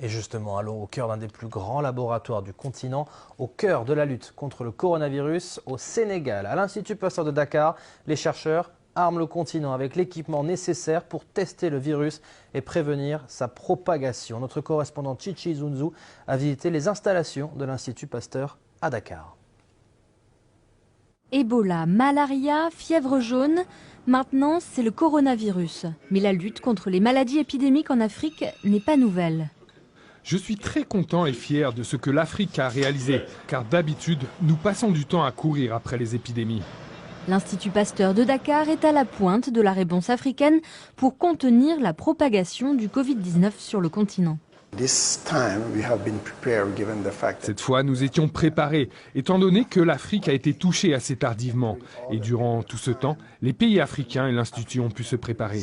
Et justement, allons au cœur d'un des plus grands laboratoires du continent, au cœur de la lutte contre le coronavirus, au Sénégal. À l'Institut Pasteur de Dakar, les chercheurs arment le continent avec l'équipement nécessaire pour tester le virus et prévenir sa propagation. Notre correspondant Chichi Zunzu a visité les installations de l'Institut Pasteur à Dakar. Ebola, malaria, fièvre jaune, maintenant c'est le coronavirus. Mais la lutte contre les maladies épidémiques en Afrique n'est pas nouvelle. Je suis très content et fier de ce que l'Afrique a réalisé, car d'habitude, nous passons du temps à courir après les épidémies. L'Institut Pasteur de Dakar est à la pointe de la réponse africaine pour contenir la propagation du Covid-19 sur le continent. Cette fois, nous étions préparés, étant donné que l'Afrique a été touchée assez tardivement. Et durant tout ce temps, les pays africains et l'Institut ont pu se préparer.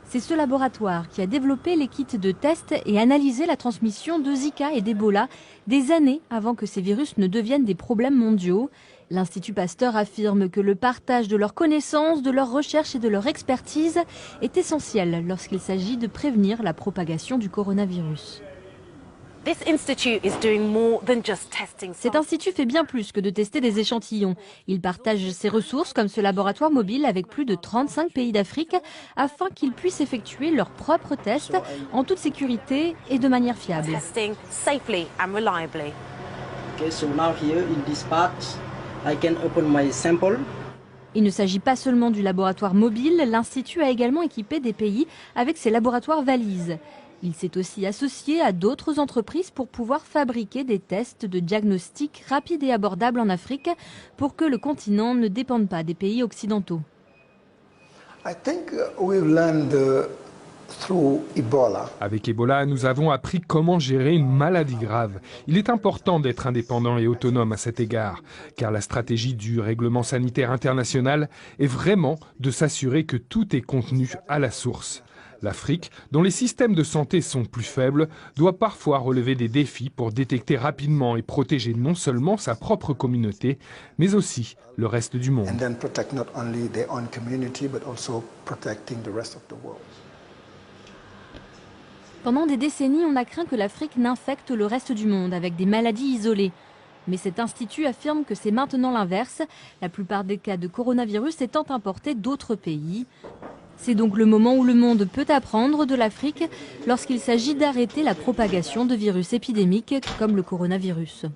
C'est ce laboratoire qui a développé les kits de test et analysé la transmission de Zika et d'Ebola des années avant que ces virus ne deviennent des problèmes mondiaux. L'Institut Pasteur affirme que le partage de leurs connaissances, de leurs recherches et de leur expertise est essentiel lorsqu'il s'agit de prévenir la propagation du coronavirus. Cet institut fait bien plus que de tester des échantillons. Il partage ses ressources comme ce laboratoire mobile avec plus de 35 pays d'Afrique afin qu'ils puissent effectuer leurs propres tests en toute sécurité et de manière fiable. Il ne s'agit pas seulement du laboratoire mobile, l'Institut a également équipé des pays avec ses laboratoires valises. Il s'est aussi associé à d'autres entreprises pour pouvoir fabriquer des tests de diagnostic rapides et abordables en Afrique pour que le continent ne dépende pas des pays occidentaux. Avec Ebola, nous avons appris comment gérer une maladie grave. Il est important d'être indépendant et autonome à cet égard, car la stratégie du règlement sanitaire international est vraiment de s'assurer que tout est contenu à la source. L'Afrique, dont les systèmes de santé sont plus faibles, doit parfois relever des défis pour détecter rapidement et protéger non seulement sa propre communauté, mais aussi le reste du monde. Pendant des décennies, on a craint que l'Afrique n'infecte le reste du monde avec des maladies isolées. Mais cet institut affirme que c'est maintenant l'inverse, la plupart des cas de coronavirus étant importés d'autres pays. C'est donc le moment où le monde peut apprendre de l'Afrique lorsqu'il s'agit d'arrêter la propagation de virus épidémiques comme le coronavirus.